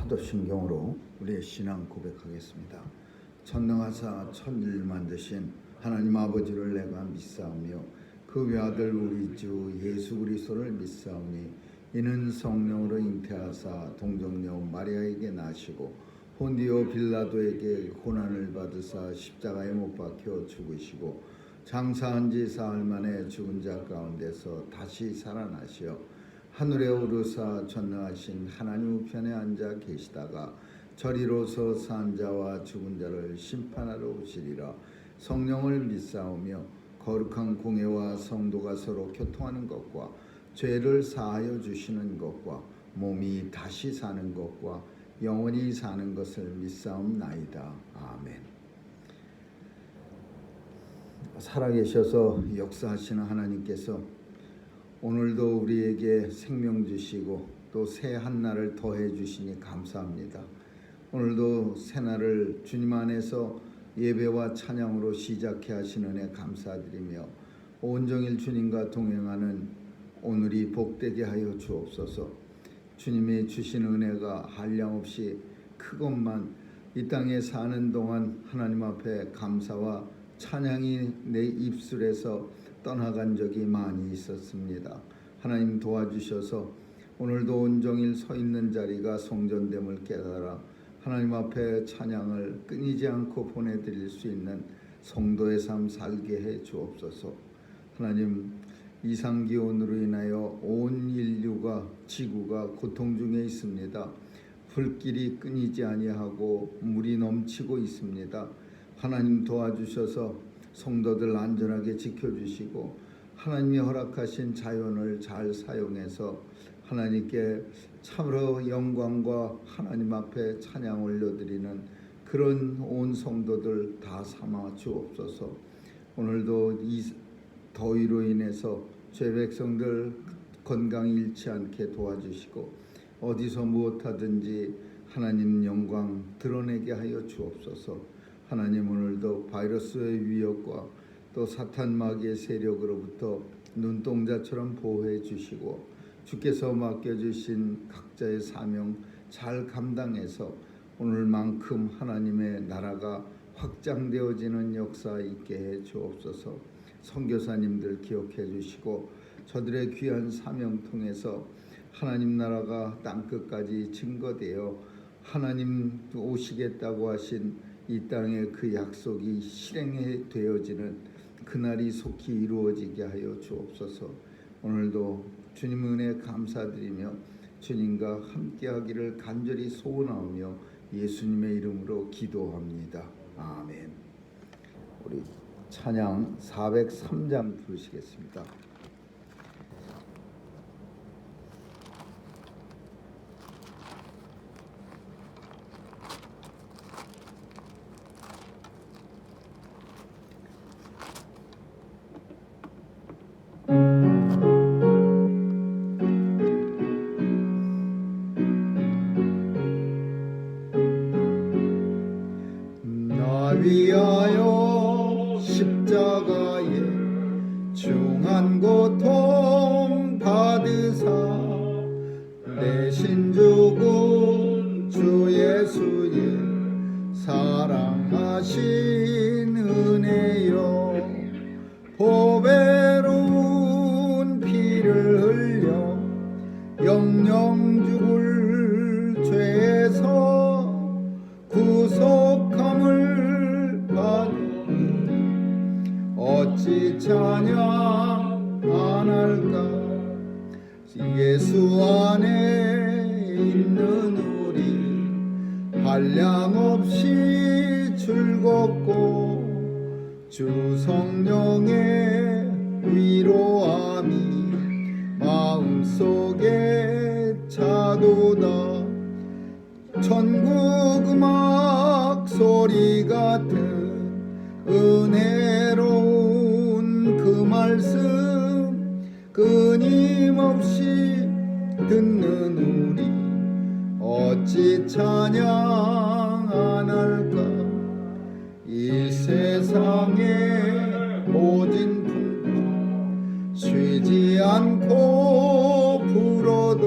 사도신경으로 우리의 신앙 고백하겠습니다. 전능하사 천지를 만드신 하나님 아버지를 내가 믿사오며 그 외아들 우리 주 예수 그리스도를 믿사오니 이는 성령으로 잉태하사 동정녀 마리아에게 나시고 본디오 빌라도에게 고난을 받으사 십자가에 못 박혀 죽으시고 장사한 지 사흘 만에 죽은 자 가운데서 다시 살아나시어 하늘에 오르사 전능하신 하나님 우편에 앉아 계시다가 저리로서 산 자와 죽은 자를 심판하러 오시리라. 성령을 믿사오며 거룩한 공회와 성도가 서로 교통하는 것과 죄를 사하여 주시는 것과 몸이 다시 사는 것과 영원히 사는 것을 믿사옵나이다. 아멘. 살아계셔서 역사하시는 하나님께서 오늘도 우리에게 생명 주시고 또 새 한날을 더해 주시니 감사합니다. 오늘도 새날을 주님 안에서 예배와 찬양으로 시작해 하신 은혜 감사드리며 온종일 주님과 동행하는 오늘이 복되게 하여 주옵소서. 주님이 주신 은혜가 한량없이 크건만 이 땅에 사는 동안 하나님 앞에 감사와 찬양이 내 입술에서 떠나간 적이 많이 있었습니다. 하나님 도와주셔서 오늘도 온종일 서 있는 자리가 성전됨을 깨달아 하나님 앞에 찬양을 끊이지 않고 보내드릴 수 있는 성도의 삶 살게 해 주옵소서. 하나님, 이상기온으로 인하여 온 인류가 지구가 고통 중에 있습니다. 불길이 끊이지 아니하고 물이 넘치고 있습니다. 하나님 도와주셔서 성도들 안전하게 지켜주시고 하나님이 허락하신 자연을 잘 사용해서 하나님께 참으로 영광과 하나님 앞에 찬양 올려드리는 그런 온 성도들 다 삼아 주옵소서. 오늘도 이 더위로 인해서 죄 백성들 건강 잃지 않게 도와주시고 어디서 무엇하든지 하나님 영광 드러내게 하여 주옵소서. 하나님, 오늘도 바이러스의 위협과 또 사탄 마귀의 세력으로부터 눈동자처럼 보호해 주시고 주께서 맡겨주신 각자의 사명 잘 감당해서 오늘만큼 하나님의 나라가 확장되어지는 역사 있게 해 주옵소서. 선교사님들 기억해 주시고 저들의 귀한 사명 통해서 하나님 나라가 땅끝까지 증거되어 하나님 오시겠다고 하신 이 땅의 그 약속이 실행해 되어지는 그날이 속히 이루어지게 하여 주옵소서. 오늘도 주님 은혜 감사드리며 주님과 함께하기를 간절히 소원하며 예수님의 이름으로 기도합니다. 아멘. 우리 찬양 403장 부르시겠습니다. 위하여 십자가에 중한 고통 받으사 대신 죽은 주 예수의 사랑하신 은혜여 보배로운 피를 흘려 영영 죽을 죄에서 구속함을 어찌 찬양 안 할까. 예수 안에 있는 우리 한량없이 즐겁고 주 성령의 위로함이 마음속에 차도다. 천국 음악 소리 같은 은혜로운 그 말씀 끊임없이 듣는 우리 어찌 찬양 안 할까. 이 세상의 모든 풍파 쉬지 않고 불어도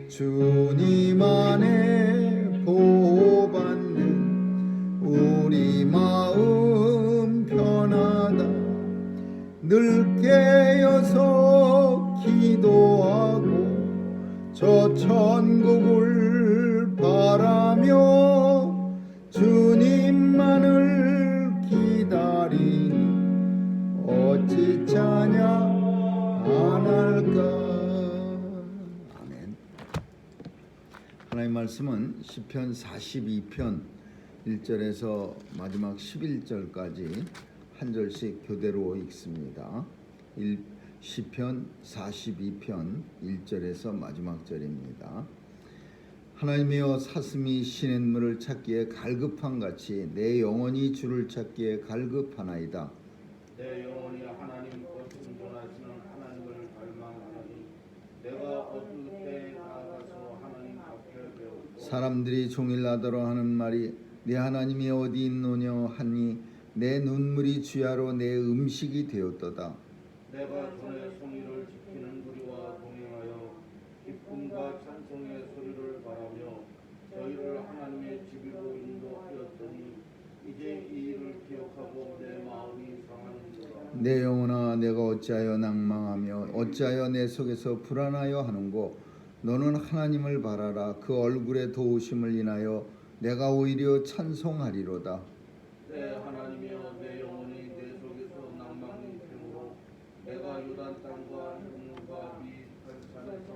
주님 안에 저 천국을 바라며 주님만을 기다리니 어찌 찬양 안 할까. 아멘. 하나님의 말씀은 시편 42편 1절에서 마지막 11절까지 한 절씩 교대로 읽습니다. 시편 42편 1절에서 마지막 절입니다. 하나님이여 사슴이 시냇물을 찾기에 갈급한 같이 내 영혼이 주를 찾기에 갈급하나이다. 내 영혼이 하나님 곧 생존하시는 하나님을 갈망하노니 내가 어두울 때 나아가서 하나님 앞에 배우고 사람들이 종일나더러 하는 말이 내 하나님이 어디 있노냐 하니 내 눈물이 주야로 내 음식이 되었도다. 내가 전에 성의를 지키는 무리와 동행하여 기쁨과 찬송의 소리를 바라며 저희를 하나님의 집으로 인도하였더니 이제 이 일을 기억하고 내 마음이 상하는도다. 내 영혼아 내가 어찌하여 낭망하며 어찌하여 내 속에서 불안하여 하는고. 너는 하나님을 바라라. 그 얼굴의 도우심을 인하여 내가 오히려 찬송하리로다. 내 하나님이여 내 영혼이 내 속에서 낭망이 되므로 내가 요단 땅과 흙물과 미익한 산에서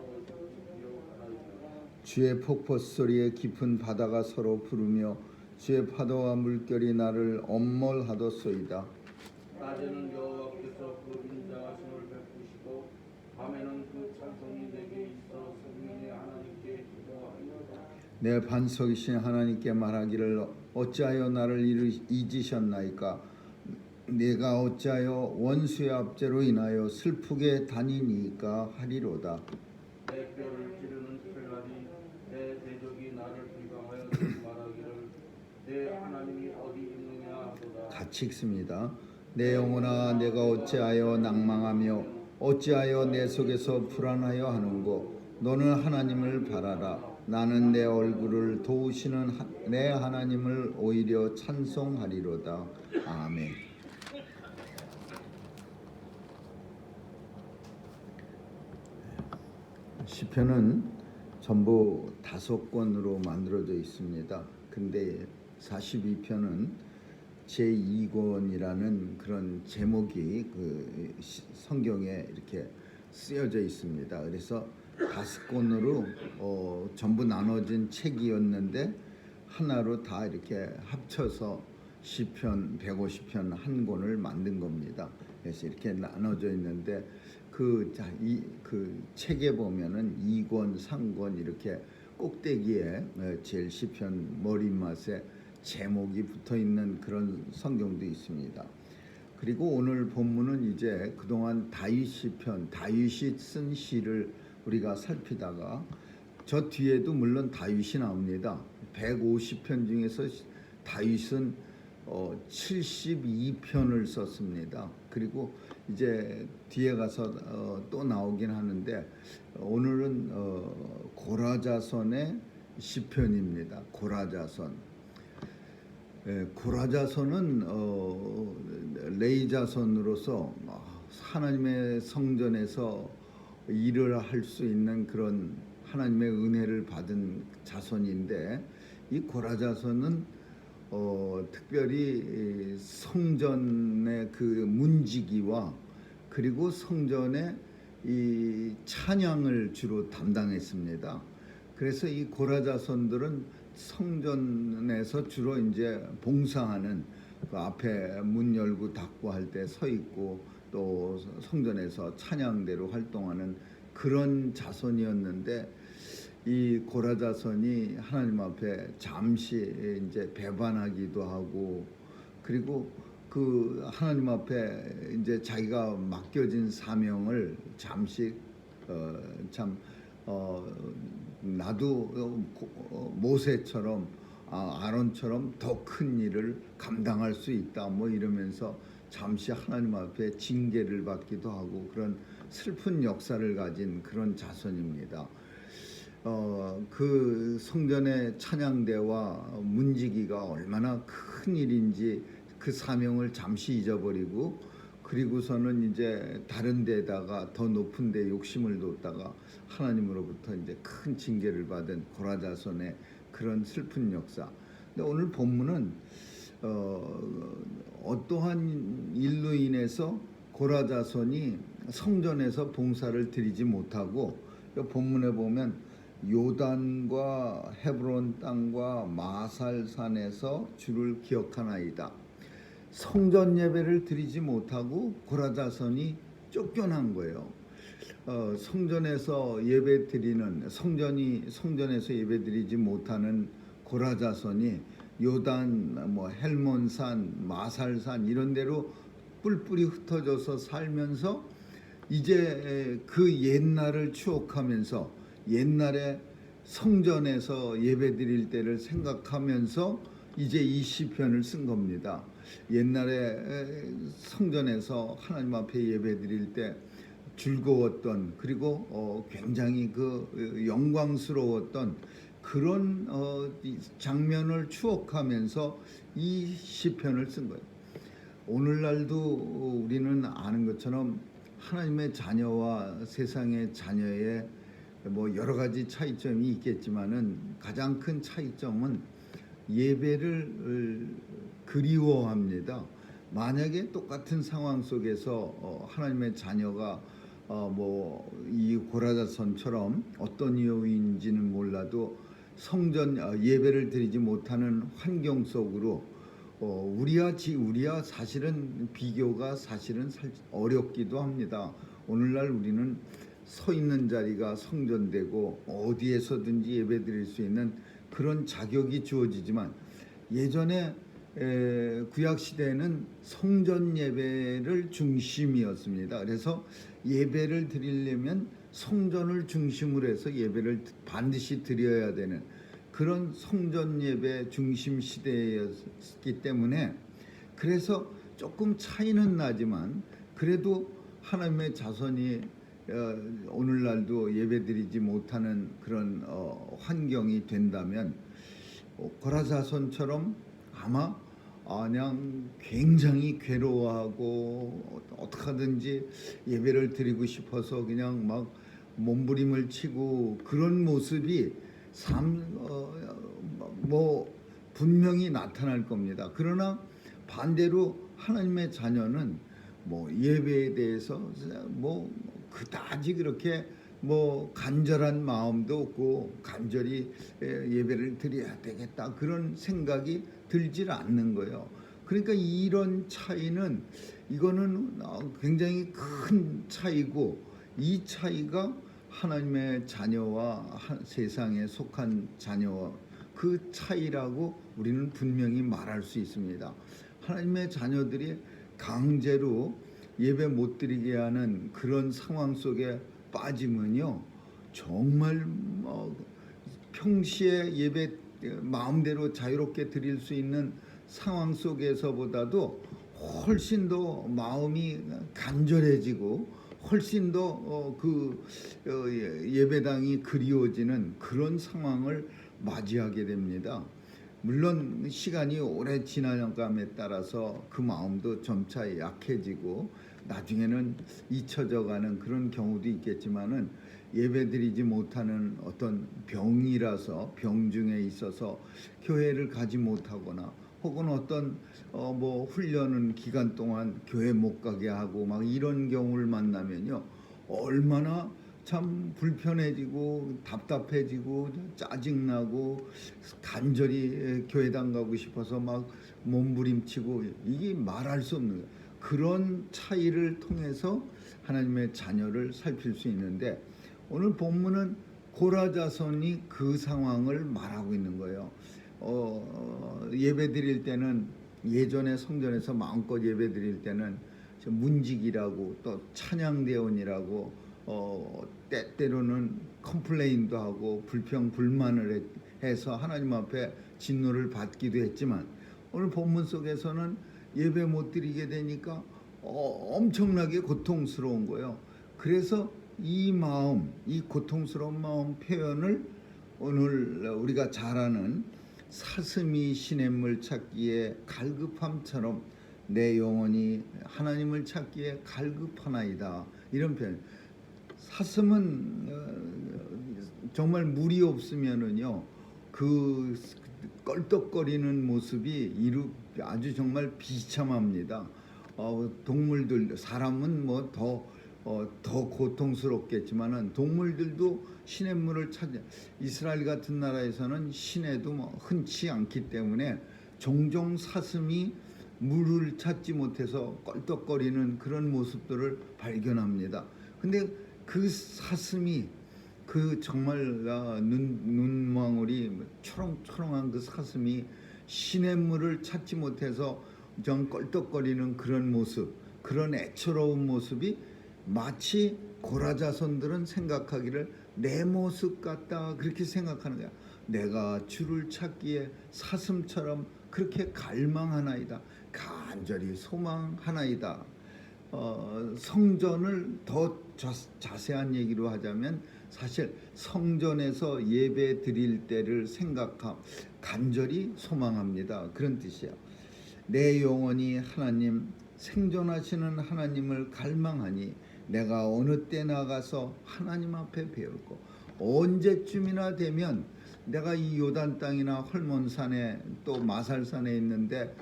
기억하나이다. 주의 폭포 소리에 깊은 바다가 서로 부르며 주의 파도와 물결이 나를 엄몰하도소이다. 낮에는 여호와께서 그 인자하심을 베푸시고 밤에는 그 찬송이 내게 있어 생명의 하나님께 기도하리로다. 내 반석이신 하나님께 말하기를 어찌하여 나를 잊으셨나이까. 내가 어찌하여 원수의 압제로 인하여 슬프게 다니니까 하리로다. 내 뼈를 찌르는 칼날이 내 대적이 나를 비방하여 말하기를 내 하나님이 어디 있느냐 하도다. 같이 읽습니다. 내 영혼아 내가 어찌하여 낭망하며 어찌하여 내 속에서 불안하여 하는고. 너는 하나님을 바라라. 나는 내 얼굴을 도우시는 내 하나님을 오히려 찬송하리로다. 아멘. 시편은 전부 5권으로 만들어져 있습니다. 근데 42편은 제2권이라는 그런 제목이 그 성경에 이렇게 쓰여져 있습니다. 그래서 5권으로 전부 나눠진 책이었는데 하나로 다 이렇게 합쳐서 시편 150편 한 권을 만든 겁니다. 그래서 이렇게 나눠져 있는데 그 책에 보면은 2권, 3권 이렇게 꼭대기에 제일 시편 머리맡에 제목이 붙어 있는 그런 성경도 있습니다. 그리고 오늘 본문은 이제 그동안 다윗 시편, 다윗이 쓴 시를 우리가 살피다가 저 뒤에도 물론 다윗이 나옵니다. 150편 중에서 다윗은 72편을 썼습니다. 그리고 이제 뒤에 가서 또 나오긴 하는데 오늘은 고라자손의 시편입니다. 고라자손. 고라자손은 레이자손으로서 하나님의 성전에서 일을 할 수 있는 그런 하나님의 은혜를 받은 자손인데 이 고라자손은 특별히 성전의 그 문지기와 그리고 성전의 이 찬양을 주로 담당했습니다. 그래서 이 고라자손들은 성전에서 주로 이제 봉사하는 그 앞에 문 열고 닫고 할 때 서 있고 또 성전에서 찬양대로 활동하는 그런 자손이었는데 이 고라자손이 하나님 앞에 잠시 이제 배반하기도 하고 그리고 그 하나님 앞에 이제 자기가 맡겨진 사명을 잠시 나도 모세처럼 아론처럼 더 큰 일을 감당할 수 있다 뭐 이러면서 잠시 하나님 앞에 징계를 받기도 하고 그런 슬픈 역사를 가진 그런 자손입니다. 그 성전의 찬양대와 문지기가 얼마나 큰 일인지 그 사명을 잠시 잊어버리고 그리고서는 이제 다른 데다가 더 높은 데 욕심을 뒀다가 하나님으로부터 이제 큰 징계를 받은 고라자손의 그런 슬픈 역사. 근데 오늘 본문은 어떠한 일로 인해서 고라자손이 성전에서 봉사를 드리지 못하고, 본문에 보면 요단과 헤브론 땅과 마살산에서 주를 기억하나이다. 성전 예배를 드리지 못하고 고라자손이 쫓겨난 거예요. 성전에서 예배 드리는 성전에서 예배 드리지 못하는 고라자손이 요단, 헬몬산, 마살산 이런 데로 뿔뿔이 흩어져서 살면서 이제 그 옛날을 추억하면서 옛날에 성전에서 예배 드릴 때를 생각하면서 이제 이 시편을 쓴 겁니다. 옛날에 성전에서 하나님 앞에 예배 드릴 때 즐거웠던, 그리고 굉장히 그 영광스러웠던 그런 장면을 추억하면서 이 시편을 쓴 거예요. 오늘날도 우리는 아는 것처럼 하나님의 자녀와 세상의 자녀의 여러 가지 차이점이 있겠지만은 가장 큰 차이점은 예배를 그리워합니다. 만약에 똑같은 상황 속에서 하나님의 자녀가 이 고라자손처럼 어떤 이유인지는 몰라도 성전 예배를 드리지 못하는 환경 속으로 우리야 사실은 비교가 사실은 어렵기도 합니다. 오늘날 우리는 서 있는 자리가 성전되고 어디에서든지 예배 드릴 수 있는 그런 자격이 주어지지만, 예전에 구약 시대에는 성전 예배를 중심이었습니다. 그래서 예배를 드리려면 성전을 중심으로 해서 예배를 반드시 드려야 되는 그런 성전 예배 중심 시대였기 때문에, 그래서 조금 차이는 나지만 그래도 하나님의 자손이 오늘날도 예배드리지 못하는 그런 환경이 된다면, 고라자손처럼 아마 그냥 굉장히 괴로워하고 어떻게 하든지 예배를 드리고 싶어서 그냥 막 몸부림을 치고 그런 모습이 분명히 나타날 겁니다. 그러나 반대로 하나님의 자녀는 예배에 대해서 그다지 그렇게 간절한 마음도 없고 간절히 예배를 드려야 되겠다 그런 생각이 들질 않는 거예요. 그러니까 이런 차이는, 이거는 굉장히 큰 차이고, 이 차이가 하나님의 자녀와 세상에 속한 자녀와 그 차이라고 우리는 분명히 말할 수 있습니다. 하나님의 자녀들이 강제로 예배 못 드리게 하는 그런 상황 속에 빠지면요, 정말 평시에 예배 마음대로 자유롭게 드릴 수 있는 상황 속에서보다도 훨씬 더 마음이 간절해지고 훨씬 더 예배당이 그리워지는 그런 상황을 맞이하게 됩니다. 물론 시간이 오래 지나감에 따라서 그 마음도 점차 약해지고 나중에는 잊혀져가는 그런 경우도 있겠지만은, 예배드리지 못하는 어떤 병이라서 병중에 있어서 교회를 가지 못하거나 혹은 어떤 훈련은 기간 동안 교회 못 가게 하고 막 이런 경우를 만나면요, 얼마나 참 불편해지고 답답해지고 짜증나고 간절히 교회당 가고 싶어서 막 몸부림치고, 이게 말할 수 없는 거예요. 그런 차이를 통해서 하나님의 자녀를 살필 수 있는데, 오늘 본문은 고라자손이 그 상황을 말하고 있는 거예요. 예배 드릴 때는, 예전에 성전에서 마음껏 예배 드릴 때는 문직이라고 또 찬양대원이라고 때때로는 컴플레인도 하고 불평불만을 해서 하나님 앞에 진노를 받기도 했지만, 오늘 본문 속에서는 예배 못 드리게 되니까 엄청나게 고통스러운 거예요. 그래서 이 마음, 이 고통스러운 마음 표현을 오늘 우리가 잘 아는 사슴이 시냇물 찾기에 갈급함처럼 내 영혼이 하나님을 찾기에 갈급하나이다. 이런 표현. 사슴은 정말 물이 없으면은요 그 껄떡거리는 모습이 아주 정말 비참합니다. 동물들, 사람은 뭐 더 고통스럽겠지만은 동물들도 시냇물을 찾아, 이스라엘 같은 나라에서는 시내도 뭐 흔치 않기 때문에 종종 사슴이 물을 찾지 못해서 껄떡거리는 그런 모습들을 발견합니다. 근데 그 사슴이 그 정말 눈망울이 초롱초롱한 그 사슴이 시냇물을 찾지 못해서 좀 껄떡거리는 그런 모습, 그런 애처로운 모습이 마치 고라자손들은 생각하기를 내 모습 같다 그렇게 생각하는 거야. 내가 주를 찾기에 사슴처럼 그렇게 갈망하나이다. 간절히 소망하나이다. 성전을 더 자세한 얘기로 하자면 사실 성전에서 예배 드릴 때를 간절히 소망합니다. 그런 뜻이에요. 내 영혼이 하나님, 생존하시는 하나님을 갈망하니 내가 어느 때 나가서 하나님 앞에 배울고, 언제쯤이나 되면 내가 이 요단 땅이나 헐몬산에 또 마살산에 있는데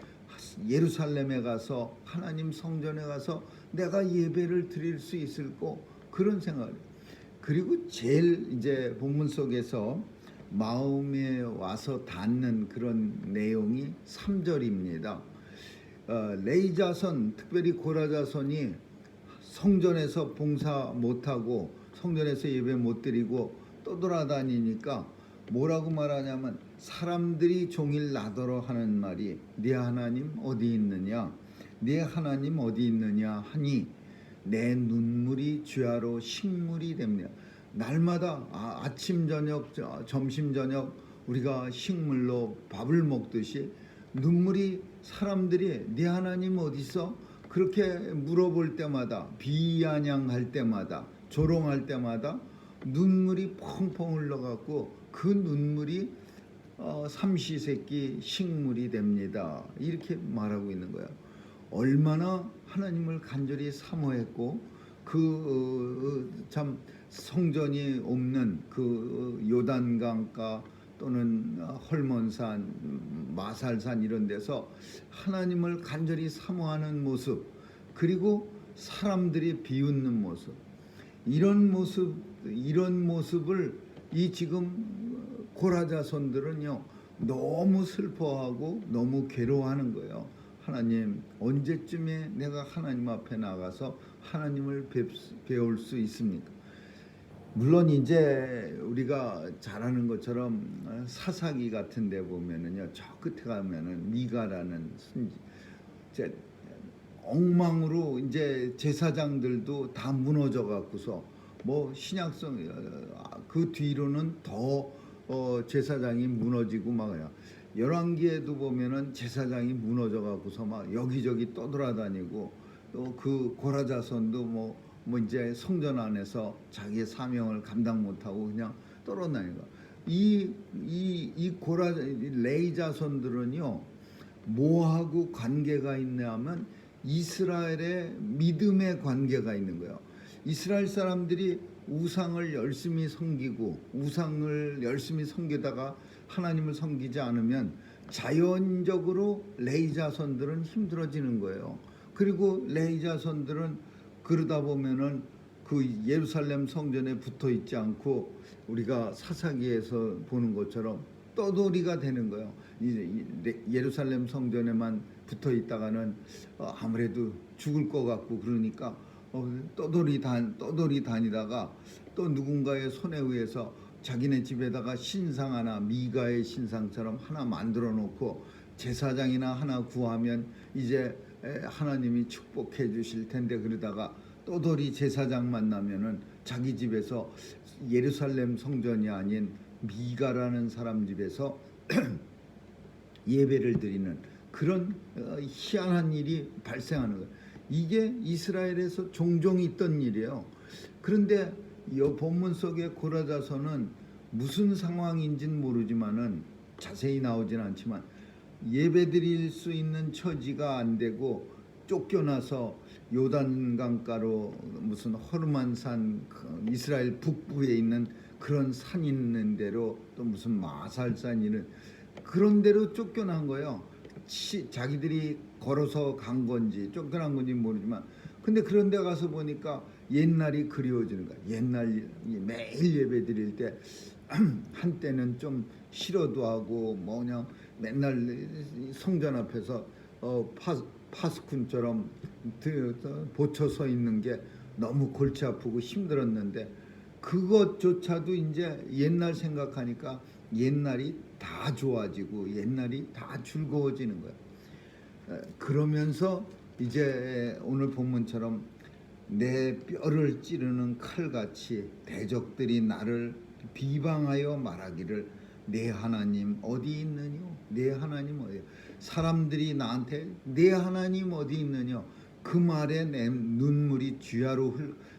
예루살렘에 가서 하나님 성전에 가서 내가 예배를 드릴 수 있을 거, 그런 생각을. 그리고 제일 이제 본문 속에서 마음에 와서 닿는 그런 내용이 3절입니다. 레이자손, 특별히 고라자손이 성전에서 봉사 못하고 성전에서 예배 못 드리고 떠돌아다니니까 뭐라고 말하냐면, 사람들이 종일 나더러 하는 말이 네 하나님 어디 있느냐, 네 하나님 어디 있느냐 하니 내 눈물이 주야로 식물이 됩니다. 날마다 아침 저녁 점심 저녁 우리가 식물로 밥을 먹듯이 눈물이, 사람들이 네 하나님 어디 있어? 그렇게 물어볼 때마다, 비아냥할 때마다, 조롱할 때마다 눈물이 펑펑 흘러갖고 그 눈물이 삼시세끼 식물이 됩니다. 이렇게 말하고 있는 거예요. 얼마나 하나님을 간절히 사모했고, 참 성전이 없는 그 요단강가 또는 헐몬산, 마살산 이런 데서 하나님을 간절히 사모하는 모습, 그리고 사람들이 비웃는 모습, 이런 모습을 이 지금 고라자손들은요 너무 슬퍼하고 너무 괴로워하는 거예요. 하나님, 언제쯤에 내가 하나님 앞에 나가서 하나님을 배울 수 있습니까? 물론 이제 우리가 잘 아는 것처럼 사사기 같은 데 보면은요, 저 끝에 가면은 미가라는 선지, 이제 엉망으로 이제 제사장들도 다 무너져 갖고서 뭐 신약성 그 뒤로는 더 제사장이 무너지고 막아요. 열왕기에도 보면은 제사장이 무너져 갖고서 막 여기저기 떠돌아다니고, 또 그 고라자손도 뭐 이제 성전 안에서 자기의 사명을 감당 못하고 그냥 떨어다니고, 이 레이자손들은요 뭐하고 관계가 있냐면 이스라엘의 믿음의 관계가 있는 거예요. 이스라엘 사람들이 우상을 열심히 섬기고 우상을 열심히 섬기다가 하나님을 섬기지 않으면 자연적으로 레이자손들은 힘들어지는 거예요. 그리고 레이자손들은 그러다 보면은 그 예루살렘 성전에 붙어 있지 않고 우리가 사사기에서 보는 것처럼 떠돌이가 되는 거예요. 예루살렘 성전에만 붙어 있다가는 아무래도 죽을 것 같고, 그러니까 떠돌이 다니다가 또 누군가의 손에 의해서 자기네 집에다가 신상 하나, 미가의 신상처럼 하나 만들어 놓고 제사장이나 하나 구하면 이제 하나님이 축복해 주실 텐데, 그러다가 떠돌이 제사장 만나면은 자기 집에서 예루살렘 성전이 아닌 미가라는 사람 집에서 예배를 드리는 그런 희한한 일이 발생하는 거예요. 이게 이스라엘에서 종종 있던 일이에요. 그런데 이 본문 속의 고라자손은 무슨 상황인지는 모르지만은 자세히 나오진 않지만 예배 드릴 수 있는 처지가 안 되고 쫓겨나서 요단강가로 무슨 허름한 산 이스라엘 북부에 있는 그런 산 있는 데로 또 무슨 마살산 이런 그런 데로 쫓겨난 거예요. 자기들이 걸어서 간 건지 쫓겨난 건지 모르지만 근데 그런 데 가서 보니까 옛날이 그리워지는 거야. 옛날 매일 예배 드릴 때 한때는 좀 싫어도 하고 뭐냐 맨날 성전 앞에서 파스쿤처럼 보쳐 서 있는 게 너무 골치 아프고 힘들었는데 그것조차도 이제 옛날 생각하니까 옛날이 다 좋아지고 옛날이 다 즐거워지는 거야. 그러면서 이제 오늘 본문처럼 내 뼈를 찌르는 칼같이 대적들이 나를 비방하여 말하기를 내 하나님 어디 있느냐? 내 하나님 어디? 사람들이 나한테 내 하나님 어디 있느냐? 그 말에 내 눈물이 쥐하로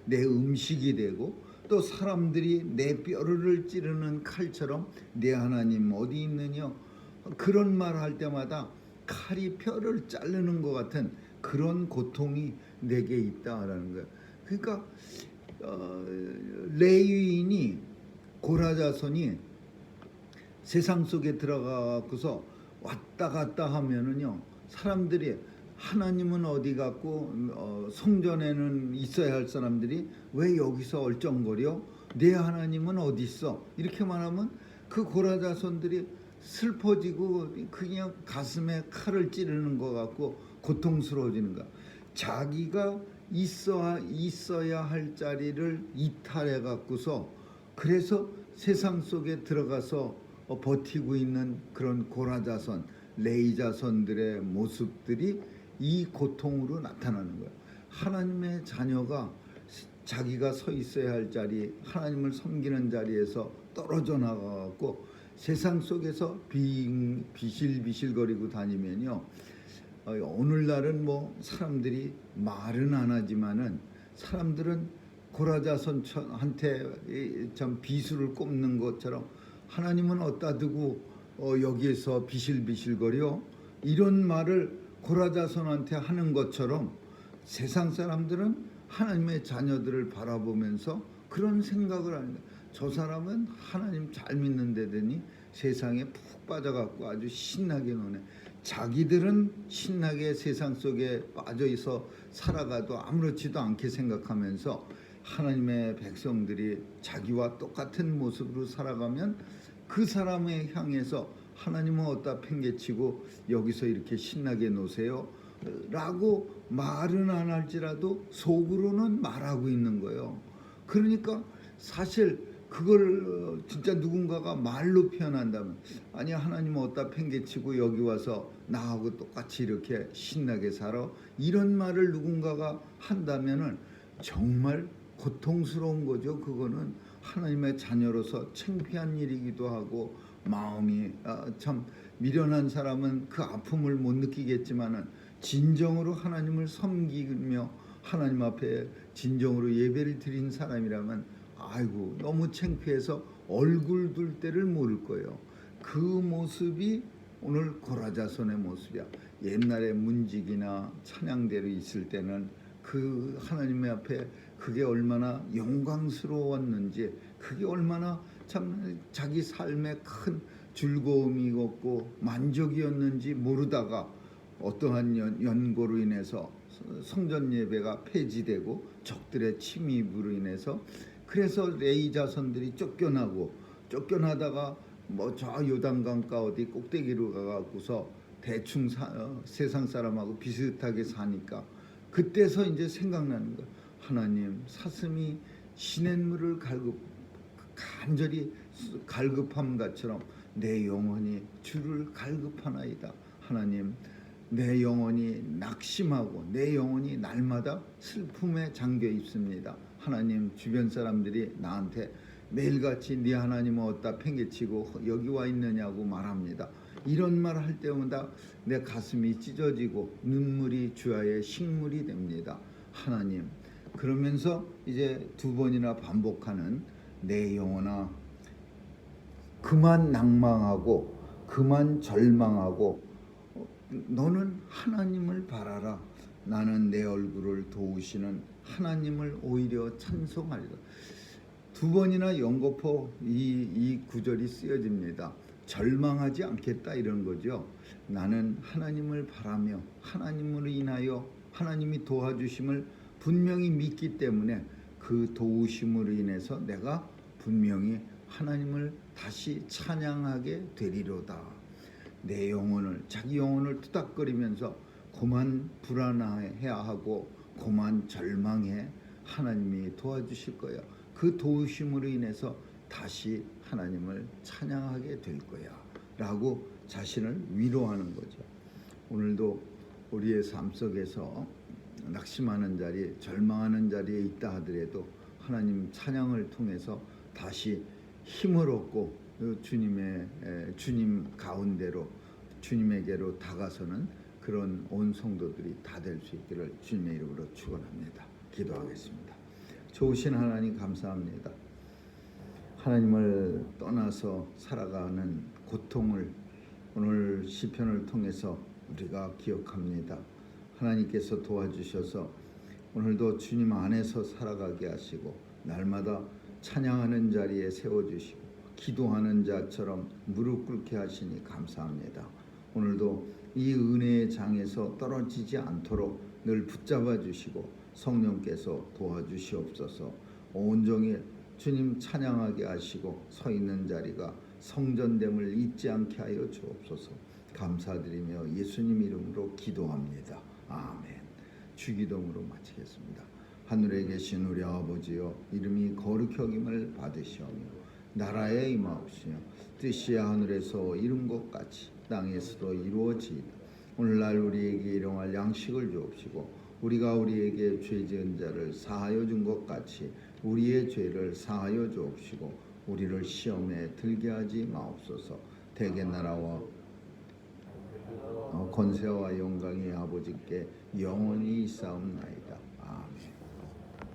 내 음식이 되고 또 사람들이 내 뼈를 찌르는 칼처럼 내 하나님 어디 있느냐? 그런 말 할 때마다 칼이 뼈를 자르는 것 같은 그런 고통이 내게 있다라는 거예요. 그러니까 레위인이 고라자손이 세상 속에 들어가고서 왔다 갔다 하면은요 사람들이 하나님은 어디 갔고 성전에는 있어야 할 사람들이 왜 여기서 얼쩡거려? 내 하나님은 어디 있어? 이렇게 말하면 그 고라자손들이 슬퍼지고 그냥 가슴에 칼을 찌르는 것 같고 고통스러워지는 거야. 자기가 있어야 할 자리를 이탈해 갖고서 그래서 세상 속에 들어가서 버티고 있는 그런 고라자손, 레이자손들의 모습들이 이 고통으로 나타나는 거예요. 하나님의 자녀가 자기가 서 있어야 할 자리, 하나님을 섬기는 자리에서 떨어져 나가고 세상 속에서 비실비실거리고 다니면요. 오늘날은 뭐 사람들이 말은 안 하지만은 사람들은 고라자손한테 참 비수를 꼽는 것처럼 하나님은 어디다 두고 여기에서 비실비실거려 이런 말을 고라자손한테 하는 것처럼 세상 사람들은 하나님의 자녀들을 바라보면서 그런 생각을 하는 거예요. 저 사람은 하나님 잘 믿는데더니 세상에 푹 빠져갖고 아주 신나게 노네. 자기들은 신나게 세상 속에 빠져있어 살아가도 아무렇지도 않게 생각하면서 하나님의 백성들이 자기와 똑같은 모습으로 살아가면 그 사람에 향해서 하나님은 어디다 팽개치고 여기서 이렇게 신나게 노세요 라고 말은 안 할지라도 속으로는 말하고 있는 거예요. 그러니까 사실 그걸 진짜 누군가가 말로 표현한다면 아니 하나님은 어디다 팽개치고 여기 와서 나하고 똑같이 이렇게 신나게 살아 이런 말을 누군가가 한다면은 정말 고통스러운 거죠. 그거는 하나님의 자녀로서 창피한 일이기도 하고 마음이 참 미련한 사람은 그 아픔을 못 느끼겠지만은 진정으로 하나님을 섬기며 하나님 앞에 진정으로 예배를 드린 사람이라면 아이고 너무 창피해서 얼굴 둘 때를 모를 거예요. 그 모습이 오늘 고라자손의 모습이야. 옛날에 문직이나 찬양대로 있을 때는 그 하나님의 앞에 그게 얼마나 영광스러웠는지 그게 얼마나 참 자기 삶의 큰 즐거움이었고 만족이었는지 모르다가 어떠한 연고로 인해서 성전 예배가 폐지되고 적들의 침입으로 인해서 그래서 레위 자손들이 쫓겨나다가 뭐 저 요단강가 어디 꼭대기로 가갖고서 대충 세상 사람하고 비슷하게 사니까 그때서 이제 생각나는 거야. 하나님 사슴이 시냇물을 간절히 갈급함같처럼 내 영혼이 주를 갈급하나이다. 하나님 내 영혼이 낙심하고 내 영혼이 날마다 슬픔에 잠겨 있습니다. 하나님 주변 사람들이 나한테 매일같이 네 하나님은 어디다 팽개치고 여기 와 있느냐고 말합니다. 이런 말 할 때마다 내 가슴이 찢어지고 눈물이 주야의 식물이 됩니다. 하나님 그러면서 이제 두 번이나 반복하는 내 영혼아 그만 낭망하고 그만 절망하고 너는 하나님을 바라라. 나는 내 얼굴을 도우시는 하나님을 오히려 찬송하리라. 두 번이나 연거푸 이 구절이 쓰여집니다. 절망하지 않겠다 이런 거죠. 나는 하나님을 바라며 하나님으로 인하여 하나님이 도와주심을 분명히 믿기 때문에 그 도우심으로 인해서 내가 분명히 하나님을 다시 찬양하게 되리로다. 내 영혼을, 자기 영혼을 투닥거리면서 고만 불안해야 하고 고만 절망해. 하나님이 도와주실 거야. 그 도우심으로 인해서 다시 하나님을 찬양하게 될 거야 라고 자신을 위로하는 거죠. 오늘도 우리의 삶 속에서 낙심하는 자리, 절망하는 자리에 있다 하더라도 하나님 찬양을 통해서 다시 힘을 얻고 주님 가운데로, 주님에게로 다가서는 그런 온 성도들이 다 될 수 있기를 주님의 이름으로 축원합니다. 기도하겠습니다. 좋으신 하나님 감사합니다. 하나님을 떠나서 살아가는 고통을 오늘 시편을 통해서 우리가 기억합니다. 하나님께서 도와주셔서 오늘도 주님 안에서 살아가게 하시고 날마다 찬양하는 자리에 세워주시고 기도하는 자처럼 무릎 꿇게 하시니 감사합니다. 오늘도 이 은혜의 장에서 떨어지지 않도록 늘 붙잡아 주시고 성령께서 도와주시옵소서. 온종일 주님 찬양하게 하시고 서 있는 자리가 성전됨을 잊지 않게 하여 주옵소서. 감사드리며 예수님 이름으로 기도합니다. 아멘. 주기도문으로 마치겠습니다. 하늘에 계신 우리 아버지여, 이름이 거룩히 여김을 받으시오며 나라에 임하옵시며 뜻이 하늘에서 이룬 것 같이 땅에서도 이루어지이다. 오늘날 우리에게 일용할 양식을 주옵시고 우리가 우리에게 죄 지은 자를 사하여 준 것 같이 우리의 죄를 사하여 주옵시고 우리를 시험에 들게 하지 마옵소서. 대개 나라와 권세와 영광이 아버지께 영원히 있사옵나이다.